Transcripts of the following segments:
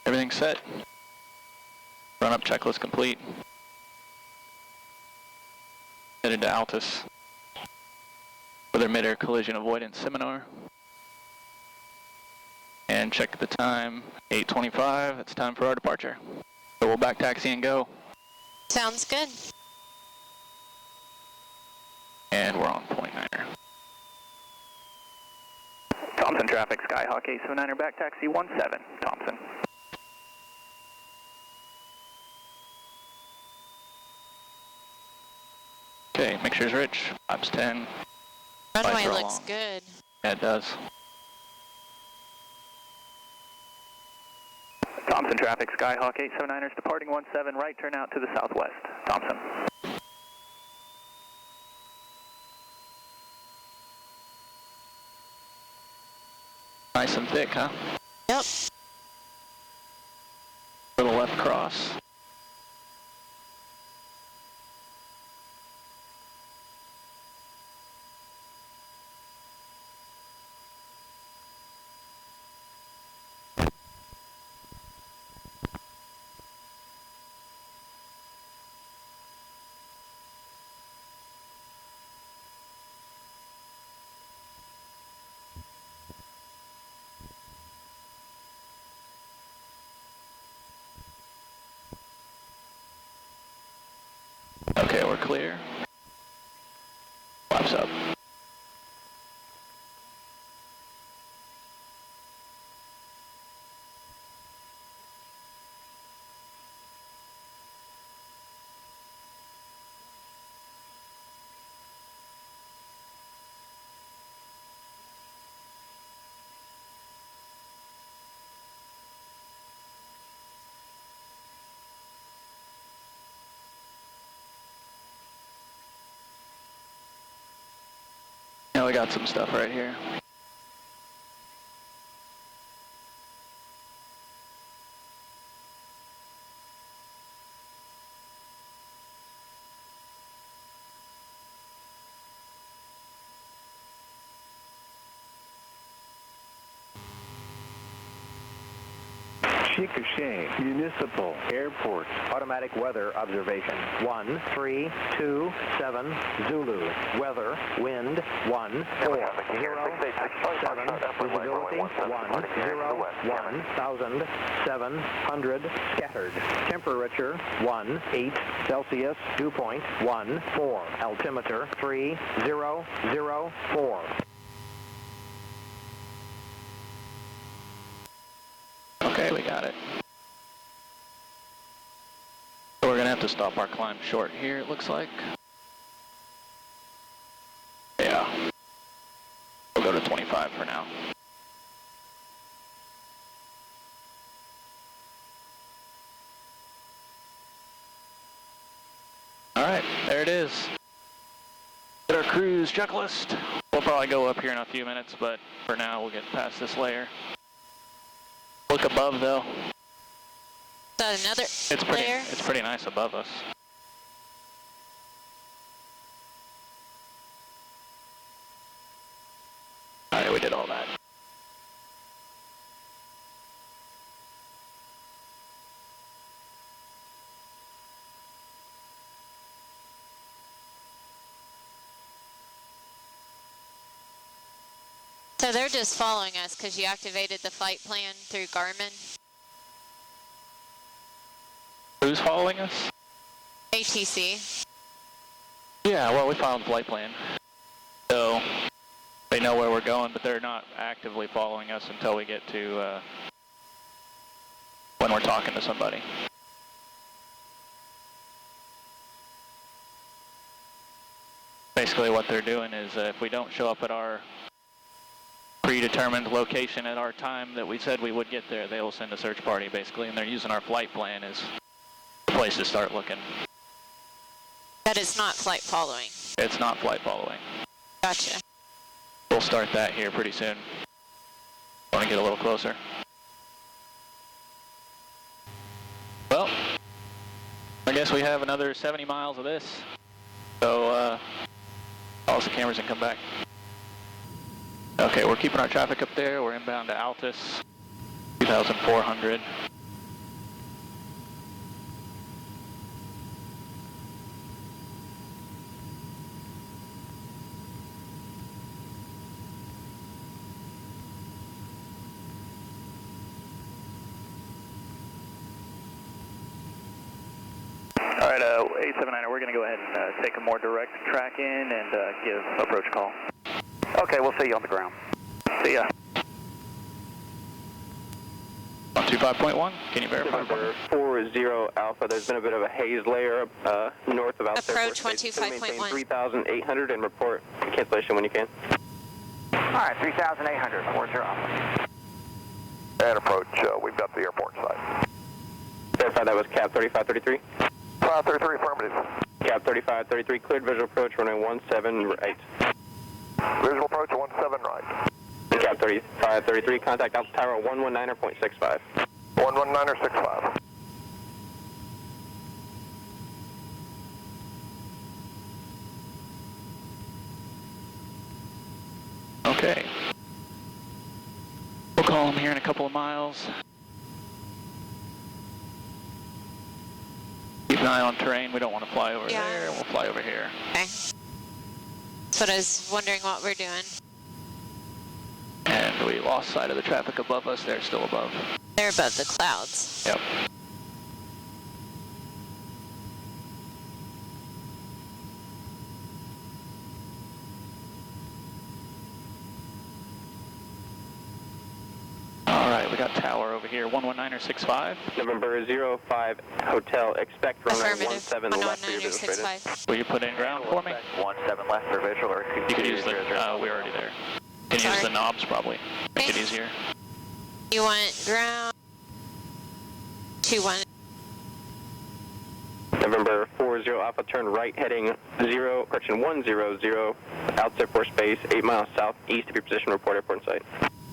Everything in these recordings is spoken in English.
Everything's set. Run up checklist complete. Headed to Altus for their Mid-Air Collision Avoidance seminar. And check the time, 8:25. It's time for our departure. So we'll back taxi and go. Sounds good. And we're on point 9er. Thompson traffic, Skyhawk 879er, back taxi 17, Thompson. Okay, mixture's rich, flaps 10. Runway looks good. Yeah, it does. Thompson traffic, Skyhawk 879ers, departing 17, right turn out to the southwest, Thompson. Nice and thick, huh? Yep. Little left cross. Okay, we're clear. Flaps up. Now we got some stuff right here. Chicoche Municipal Airport. Automatic weather observation. 1327 Zulu. Weather, wind, 14. 07. Visibility, 101,700. Scattered. Temperature, 18 Celsius. Dew point, 14. Altimeter, 3004. Okay, we got it. So we're gonna have to stop our climb short here, it looks like. Yeah. We'll go to 25 for now. Alright, there it is. Get our cruise checklist. We'll probably go up here in a few minutes, but for now we'll get past this layer. Look above though. Is that another layer? It's pretty nice above us. Alright, we did all that. So they're just following us because you activated the flight plan through Garmin? Who's following us? ATC. Yeah, well, we followed the flight plan. So they know where we're going, but they're not actively following us until we get to when we're talking to somebody. Basically what they're doing is if we don't show up at our predetermined location at our time that we said we would get there, they will send a search party basically, and they're using our flight plan as the place to start looking. But it's not flight following. It's not flight following. Gotcha. We'll start that here pretty soon. Want to get a little closer. Well, I guess we have another 70 miles of this. So, pause the cameras and come back. Okay, we're keeping our traffic up there. We're inbound to Altus, 2,400. take a more direct track in and give approach call. Okay, we'll see you on the ground. See ya. 125.1, can you verify? November 40 Alpha, there's been a bit of a haze layer north of Altus. Approach 125.1. 3,800 and report cancellation when you can. All right, 3,800, 40 Alpha. And approach, we've got the airport side. Verify that was cap 3533. 533, affirmative. Cap 3533, cleared visual approach, runway 17 right. Visual approach 17 right. Cap 3533, contact Altus Tower 119.65. 119.65. Okay. We'll call him here in a couple of miles. Keep an eye on terrain. We don't want to fly over there. We'll fly over here. Okay. That's what I was wondering what we're doing. And we lost sight of the traffic above us. They're still above. They're above the clouds. Yep. All right, we got tower over here, 119.65. November 05 Hotel, expect runway Affirmative. 17 left for your visual straight in. 119.65. Will you put in ground for me? 17 left for visual, or You could use the, we're already there. You can use the knobs probably, make it easier. You want ground 21. November 40 Alpha, turn right heading 100, Altus Air Force Base, 8 miles southeast of your position, report airport in sight.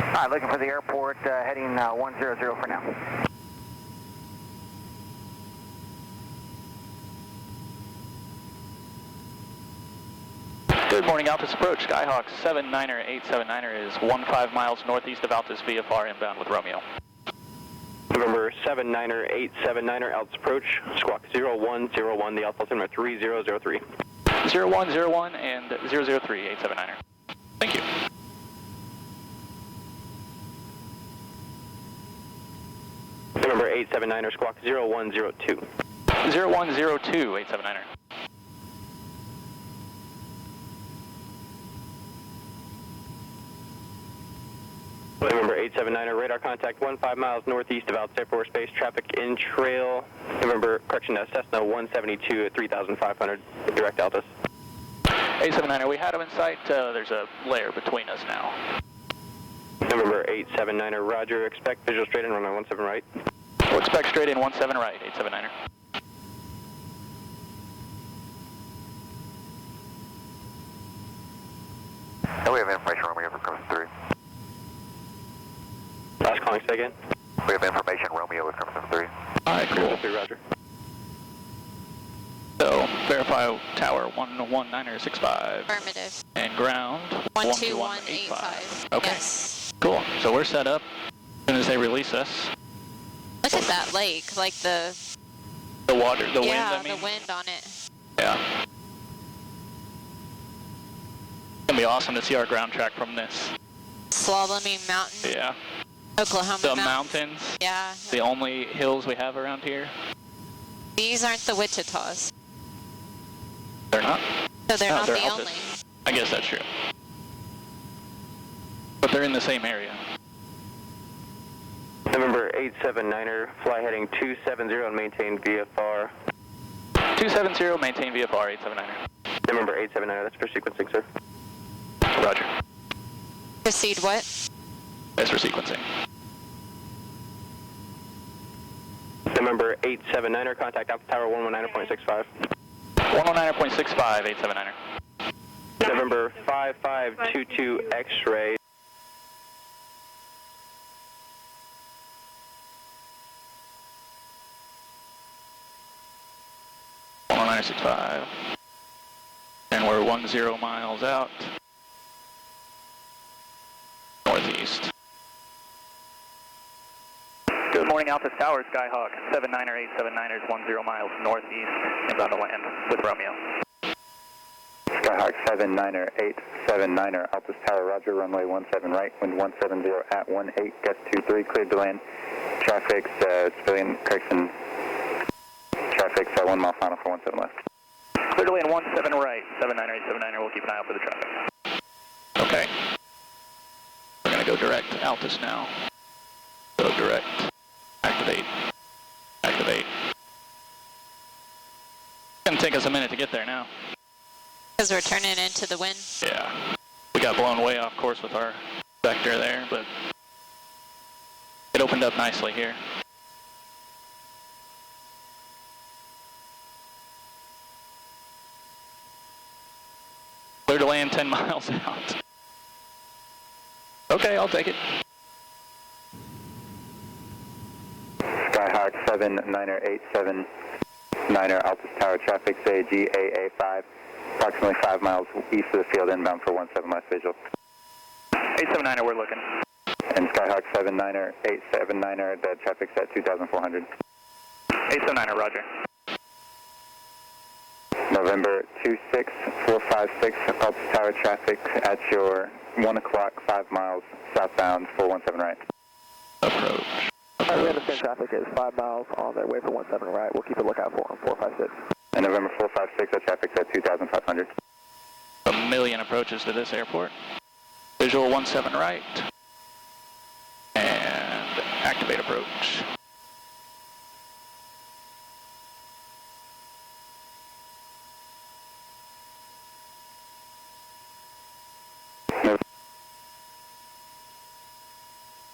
All right, looking for the airport, heading 100 for now. Good morning, Altus approach. Skyhawk 79er 879er is 15 miles northeast of Altus VFR inbound with Romeo. November 79er 879er, Altus approach, squawk 0101, the Alpha altimeter 3003. 0101 and 003 879er. Thank you. November 879er, squawk 0102. 0102 879er. November 879er, radar contact 15 miles northeast of Altus Air Force Base, traffic in trail, Cessna 172 at 3,500, direct Altus. 879er, we had him in sight. There's a layer between us now. November 879er, roger, expect visual straight in, runway 17 right. We'll expect straight in 17 right, 879er. And we have information Romeo for Crimson 3. Last calling, say again. We have information Romeo with Crimson 3. All right, cool. 3, roger. So, verify tower 119er65. Affirmative. And ground 12185. Okay, Yes. cool. So we're set up as soon as they release us. Look at that lake, like the Water, the wind, I mean. the wind on it. Yeah. It's gonna be awesome to see our ground track from this. Slaloming mountain. Yeah. Oklahoma The mountains. mountains, Yeah. the only hills we have around here. These aren't the Wichitas. They're not? So they're No, not they're the Altus. only. I guess that's true. But they're in the same area. November 879er, fly heading 270 and maintain VFR. 270, maintain VFR 879er. November 879er, that's for sequencing, sir. Roger. Proceed what? That's for sequencing. November 879er, contact Alpha Tower 119.65. 119.65, 879er. November 5522 X-ray. And we're 10 miles out northeast. Good morning, Altus Tower, Skyhawk 79er 879er is 10 miles northeast, inbound to land with Romeo. Skyhawk 79er 879er, Altus Tower, roger, runway 17 right, wind 170 at 18, gust 23, cleared to land. Traffic's civilian correction. Traffic's 1 mile final for 17 left. Clear to land 17 right, 79879er, we'll keep an eye out for the traffic. Okay. We're going to go direct Altus now. Go direct. Activate. Activate. It's going to take us a minute to get there now. Because we're turning into the wind. Yeah. We got blown way off course with our vector there, but it opened up nicely here. Clear to land 10 miles out. Okay, I'll take it. Skyhawk 79879er Altus Tower traffic, say GAA5, approximately 5 miles east of the field, inbound for 17 last visual. 879er, we're looking. And Skyhawk 79879er, the traffic's at 2,400. 879er, roger. November 26456, Altus Tower traffic at your 1 o'clock, 5 miles southbound, 417 right. Approach. We understand traffic is 5 miles on their way for 17 right. We'll keep a lookout for them, 456. And November 456, the traffic's at 2,500. A million approaches to this airport. Visual 17 right. And activate approach.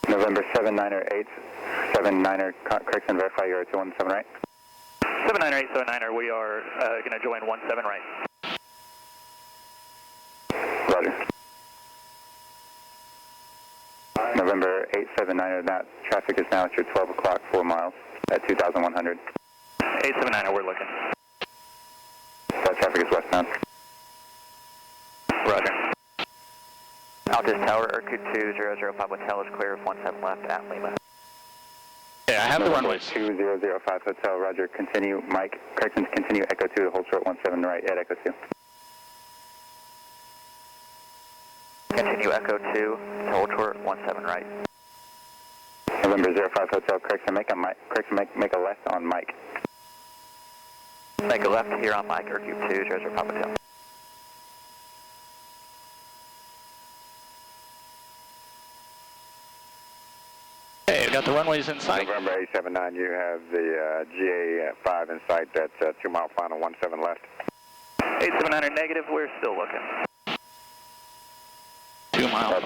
November 79879er, correct and verify you're at 217 right. 79879er, we are going to join 17 right. Roger. November 879er, that traffic is now at your 12 o'clock, 4 miles at 2,100. 879er, we're looking. That traffic is westbound. Roger. Altus Tower, RQ2005 Hotel is clear of 17 left at Lima. Yeah, I have the November runways. 2005 Hotel, roger, continue, Mike, correction, continue Echo 2 to hold short 17 right at Echo 2. Continue Echo 2 to hold short 17 right. November 05 Hotel, correction, make a left on Mike. Make a left here on Mike, RQ2005 Hotel. Hey, we got the runways in sight. November 879, you have the GA5 in sight, that's 2 mile final, 17 left. 879er, negative, we're still looking. 2 miles.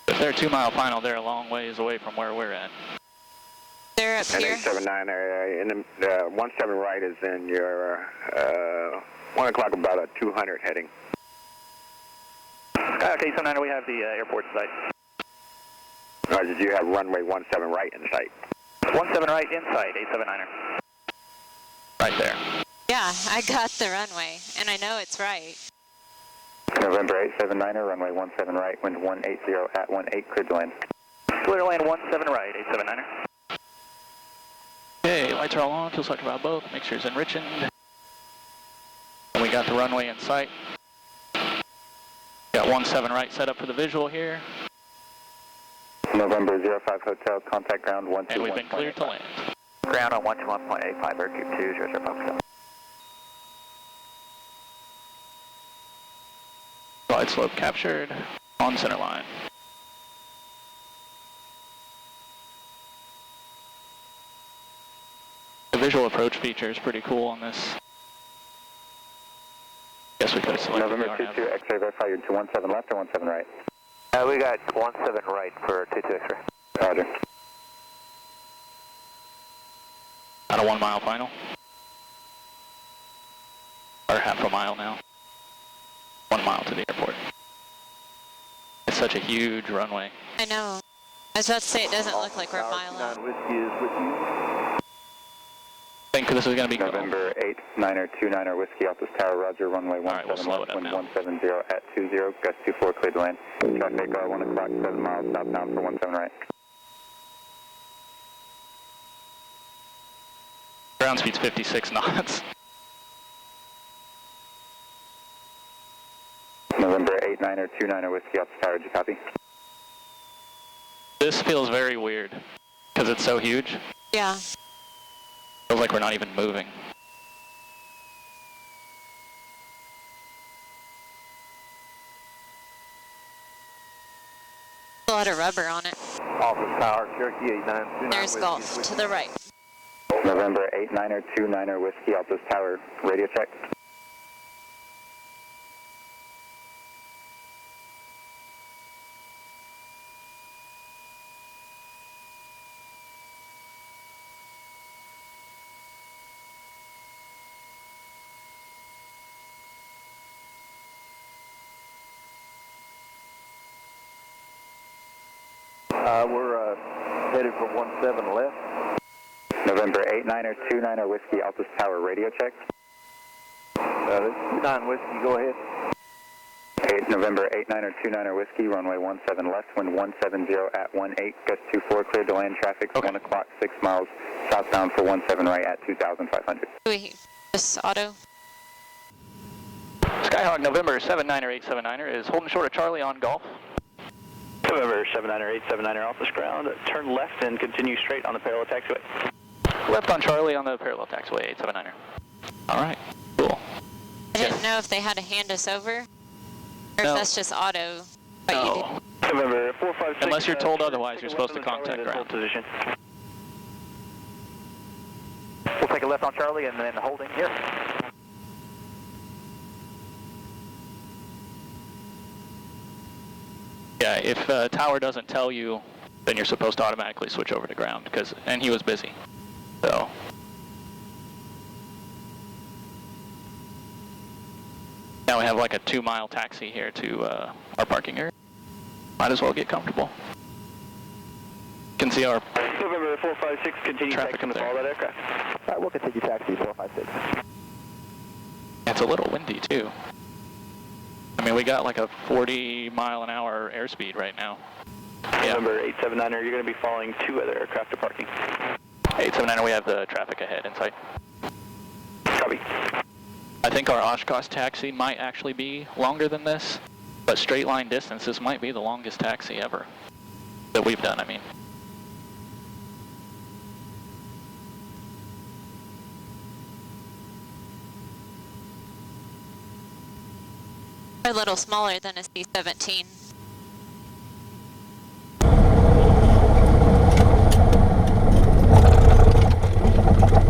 If they're 2 mile final, they're a long ways away from where we're at. They're up And here. 879, in the 17 right is in your 1 o'clock, about a 200 heading. Skyhawk 879er, we have the airport in sight. Did you have runway 17 right in sight? 17 right inside, 879er. Right there. Yeah, I got the runway, and I know it's right. November 879er, runway 17 right, wind 180 at 18, cleared to land. Clear to land 17 right, 879er. Okay, lights are all on, feels like about both. Make sure it's enriching. And we got the runway in sight. Got 17 right set up for the visual here. November 05 Hotel, contact ground 121. And we've been cleared to land. Ground on 121.85, RQ2005 Hotel. Glide slope captured on center line. The visual approach feature is pretty cool on this. Guess we could have selected November the 22 RNAV. X-ray, verify you're 217 left or 17 right. We got 17 right for 22 X-ray. Roger. Out of 1 mile final. Or half a mile now. 1 mile to the airport. It's such a huge runway. I know. I was about to say it doesn't look like we're a mile out. I think this is going to be November 8929er Whiskey, Altus Tower, roger, runway All right, we'll 17 slow left, it up wind now. 170 at 20, gust 24, cleared to land. Traffic 1 o'clock, 7 miles southbound for 17 right. Ground speed's 56 knots. November 8929er Whiskey, Altus Tower, did you copy? This feels very weird because it's so huge. Yeah. Feels like we're not even moving. A lot of rubber on it. Altus Tower, Cherokee 8929. There's Golf to the right. November 8929er Whiskey, Altus Tower, radio check. We're headed for 17 left. November 8929er Whiskey, Altus Tower, radio check. This is 29 Whiskey, go ahead. November 8929er Whiskey, runway 17 left, wind 170 at 18, gust 24, cleared to land traffic, Okay. 1 o'clock, 6 miles, southbound for 17 right at 2,500. This auto. Skyhawk November 79879er is holding short of Charlie on Golf. November 79879er off this ground, turn left and continue straight on the parallel taxiway. Left on Charlie on the parallel taxiway, 879er. All right, cool. I didn't know if they had to hand us over, or No. if that's just auto. But you did. No. November 456. Unless you're told otherwise, you're supposed to contact ground. Position. We'll take a left on Charlie and then holding here. Yeah, if tower doesn't tell you, then you're supposed to automatically switch over to ground, and he was busy, so. Now we have like a 2-mile taxi here to our parking area. Might as well get comfortable. You can see our November 456, continue traffic taxi up to follow there. that aircraft. All right, we'll continue taxi 456. It's a little windy too. I mean, we got like a 40-mile-an-hour airspeed right now. Yeah. November 879er, you're going to be following 2 other aircraft to parking. 879, we have the traffic ahead in sight. Copy. I think our Oshkosh taxi might actually be longer than this, but straight line distance, this might be the longest taxi ever that we've done, I mean. A little smaller than a C-17.